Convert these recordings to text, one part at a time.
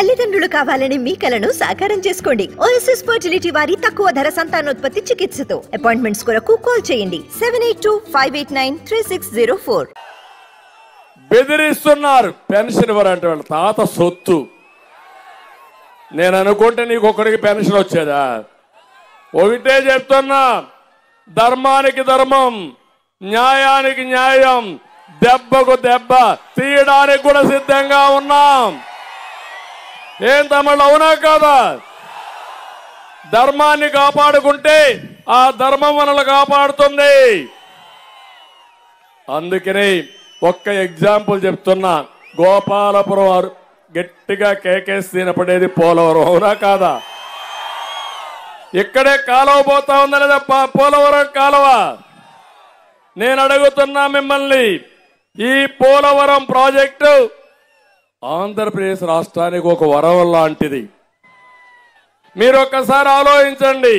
తల్లిదండ్రులు కావాలని మీ కలను సాకారం చేసుకోండి. ఓఎస్ఎస్ ఫర్టిలిటీ వారి తక్కువ ధర సంతానోత్పత్తి చికిత్సతో అపాయింట్మెంట్స్ కొరకు కాల్ చేయండి 7825893604. బెదిరిస్తున్నారు పెన్షన్ ఇవ్వరంటే వాళ్ళ తాత సొత్తు. నేను అనుకుంటే నీకు ఒక్కడికి పెన్షన్ వచ్చేదా? ఒకటే చెప్తున్నా, ధర్మానికి ధర్మం, న్యాయానికి న్యాయం, దెబ్బకు దెబ్బ తీయడానికి కూడా సిద్ధంగా ఉన్నాం. ఏం తమిళ అవునా కాదా? ధర్మాన్ని కాపాడుకుంటే ఆ ధర్మం మనల్ని కాపాడుతుంది. అందుకని ఒక్క ఎగ్జాంపుల్ చెప్తున్నా, గోపాలపురం గట్టిగా కేకేసి తినపడేది పోలవరం, అవునా కాదా? ఇక్కడే కాలువ పోతా ఉందా లేదా పోలవరం కాలువ? నేను అడుగుతున్నా మిమ్మల్ని, ఈ పోలవరం ప్రాజెక్టు ఆంధ్రప్రదేశ్ రాష్ట్రానికి ఒక వరం లాంటిది. మీరు ఒక్కసారి ఆలోచించండి,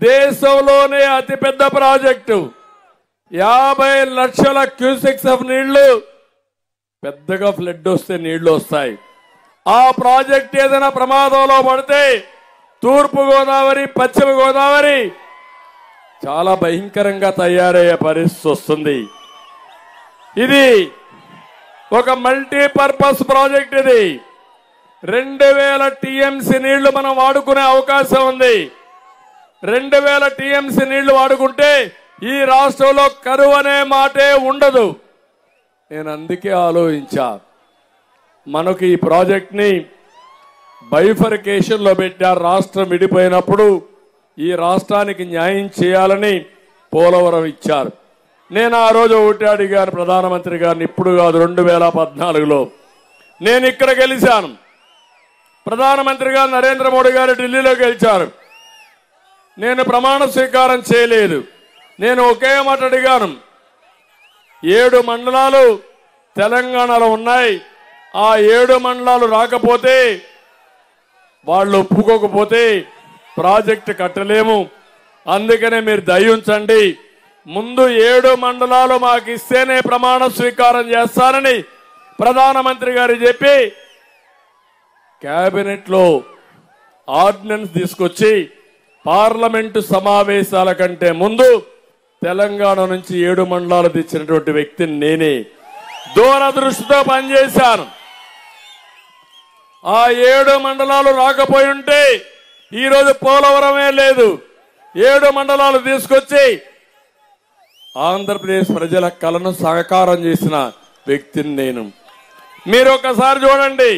దేశంలోనే అతిపెద్ద ప్రాజెక్టు, 50 లక్షల క్యూసెక్స్ ఆఫ్ నీళ్లు, పెద్దగా ఫ్లడ్ వస్తే నీళ్లు వస్తాయి. ఆ ప్రాజెక్ట్ ఏదైనా ప్రమాదంలో పడితే తూర్పు గోదావరి, పశ్చిమ గోదావరి చాలా భయంకరంగా తయారయ్యే పరిస్థితి వస్తుంది. ఇది ఒక మల్టీపర్పస్ ప్రాజెక్ట్. ఇది 2000 టీఎంసీ నీళ్లు మనం వాడుకునే అవకాశం ఉంది. 2000 టీఎంసీ నీళ్లు వాడుకుంటే ఈ రాష్ట్రంలో కరువు అనే మాటే ఉండదు. నేను అందుకే ఆలోచించా, మనకు ఈ ప్రాజెక్ట్ ని బైఫర్కేషన్ లో పెట్టారు. రాష్ట్రం విడిపోయినప్పుడు ఈ రాష్ట్రానికి న్యాయం చేయాలని పోలవరం ఇచ్చారు. నేను ఆ రోజు ఒకటి అడిగాను ప్రధానమంత్రి గారిని, ఇప్పుడు కాదు 2014లో నేను ఇక్కడ గెలిచాను. ప్రధానమంత్రి గారు నరేంద్ర మోడీ గారు ఢిల్లీలో గెలిచారు. నేను ప్రమాణ స్వీకారం చేయలేదు. నేను ఒకే మాట అడిగాను, 7 మండలాలు తెలంగాణలో ఉన్నాయి, ఆ 7 మండలాలు రాకపోతే, వాళ్ళు ఒప్పుకోకపోతే ప్రాజెక్టు కట్టలేము. అందుకనే మీరు దయ ఉంచండి, ముందు 7 మండలాలు మాకు ఇస్తేనే ప్రమాణ స్వీకారం చేస్తానని ప్రధానమంత్రి గారు చెప్పి కేబినెట్ లో ఆర్డినెన్స్ తీసుకొచ్చి పార్లమెంటు సమావేశాల కంటే ముందు తెలంగాణ నుంచి 7 మండలాలు తెచ్చినటువంటి వ్యక్తిని నేనే. దూరదృష్టితో పనిచేశాను. ఆ 7 మండలాలు రాకపోయి ఉంటే ఈరోజు పోలవరమే లేదు. 7 మండలాలు తీసుకొచ్చి ఆంధ్రప్రదేశ్ ప్రజల కలను సాకారం చేసిన వ్యక్తిని నేను. మీరు ఒకసారి చూడండి,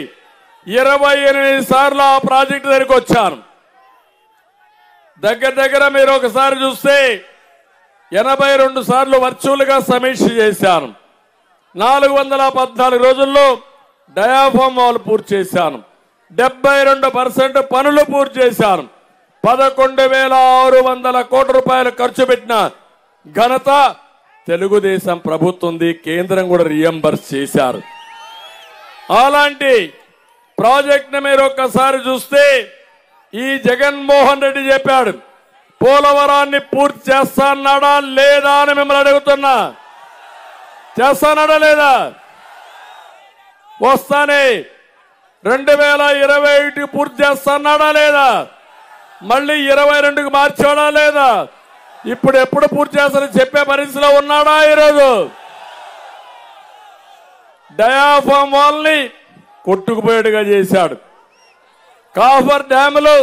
28 సార్లు ఆ ప్రాజెక్టు దగ్గరికి వచ్చాను. దగ్గర మీరు ఒకసారి చూస్తే 82 సార్లు వర్చువల్ గా సమీక్ష చేశాను. 414 రోజుల్లో డయాఫామ్ వాల్ పూర్తి చేశాను. 72% పనులు పూర్తి చేశాను. 11,600 కోట్ల రూపాయలు ఖర్చు పెట్టిన ఘనత తెలుగుదేశం ప్రభుత్వంది. కేంద్రం కూడా రియంబర్స్ చేశారు. అలాంటి ప్రాజెక్ట్ ని మీరు ఒక్కసారి చూస్తే, ఈ జగన్మోహన్ రెడ్డి చెప్పాడు పోలవరాన్ని పూర్తి చేస్తానడా లేదా అని మిమ్మల్ని అడుగుతున్నా. చేస్తానడా లేదా? వస్తానే 2021 పూర్తి చేస్తానడా లేదా? మళ్ళీ 22కి మార్చాడా లేదా? ఇప్పుడు ఎప్పుడు పూర్తి చేస్తారని చెప్పే పరిస్థితిలో ఉన్నాడా? ఈరోజు డయాఫామ్ వాల్ని కొట్టుకుపోయేట్టుగా చేశాడు. కాఫర్ డ్యాములు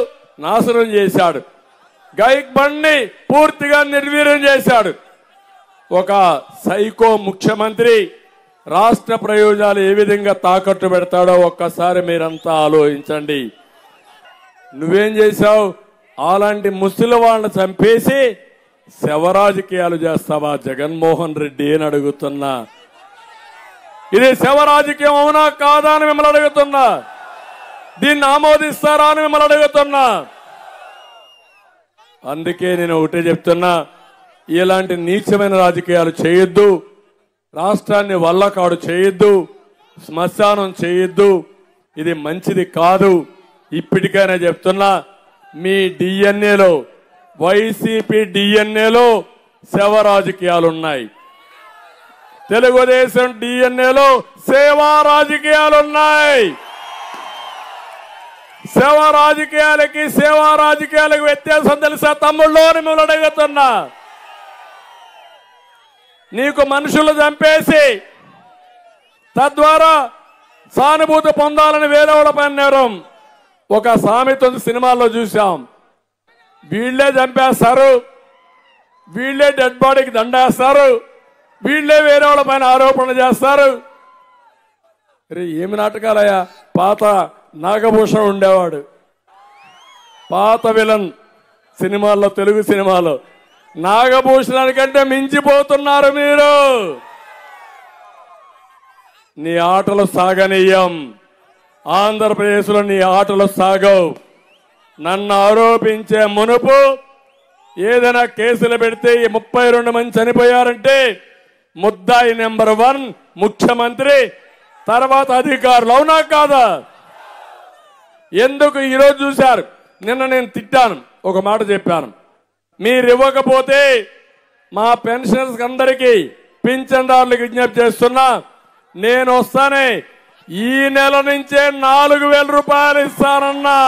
నాశనం చేశాడు. గైక్ బండ్ని పూర్తిగా నిర్వీర్యం చేశాడు. ఒక సైకో ముఖ్యమంత్రి రాష్ట్ర ప్రయోజనాలు ఏ విధంగా తాకట్టు పెడతాడో ఒక్కసారి మీరంతా ఆలోచించండి. నువ్వేం చేశావు? అలాంటి ముసలి వాళ్ళని చంపేసి శవ రాజకీయాలు చేస్తావా జగన్మోహన్ రెడ్డి అని అడుగుతున్నా. ఇది శవ రాజకీయం అవునా కాదా అని మిమ్మల్ని అడుగుతున్నా. దీన్ని ఆమోదిస్తారా అని మిమ్మల్ని అడుగుతున్నా. అందుకే నేను ఒకటే చెప్తున్నా, ఇలాంటి నీచమైన రాజకీయాలు చేయొద్దు. రాష్ట్రాన్ని వల్లకాడు చేయొద్దు, శ్మశానం చేయొద్దు. ఇది మంచిది కాదు. ఇప్పటికైనా చెప్తున్నా, మీ డిఎన్ఏలో, వైసీపీ డిఎన్ఏలో శవ రాజకీయాలున్నాయి. తెలుగుదేశం డిఎన్ఏలో సేవా రాజకీయాలున్నాయి. సేవా రాజకీయాలకు వ్యత్యాసం తెలుసా తమ్ముళ్ళు? మిమ్మల్ని అడుగుతున్నా. నీకు మనుషులు చంపేసి తద్వారా సానుభూతి పొందాలని వేరే వాళ్ళ పైన నేరం. ఒక సామెత సినిమాల్లో చూసాం. వీళ్లే చంపేస్తారు, వీళ్లే డెడ్ బాడీకి దండేస్తారు, వీళ్లే వేరే వాళ్ళ పైన ఆరోపణలు చేస్తారు. ఏమి నాటకాలయ్యా? పాత నాగభూషణ్ ఉండేవాడు, పాత విలన్ సినిమాల్లో, తెలుగు సినిమాలో. నాగభూషణానికంటే మించిపోతున్నారు మీరు. నీ ఆటలు సాగనీయం. ఆంధ్రప్రదేశ్లో నీ ఆటలు సాగవు. నన్ను ఆరోపించే మునుపు ఏదైనా కేసులు పెడితే ఈ 32 మంది చనిపోయారంటే ముద్దాయి నెంబర్ 1 ముఖ్యమంత్రి, తర్వాత అధికారులు. అవునా కాదా? ఎందుకు ఈరోజు చూశారు? నిన్న నేను తిట్టాను, ఒక మాట చెప్పాను. మీరు ఇవ్వకపోతే మా పెన్షనర్స్ అందరికీ, పింఛన్దారులకు విజ్ఞప్తి చేస్తున్నా, నేను వస్తానే ఈ నెల నుంచే 4000 రూపాయలు ఇస్తానన్నా.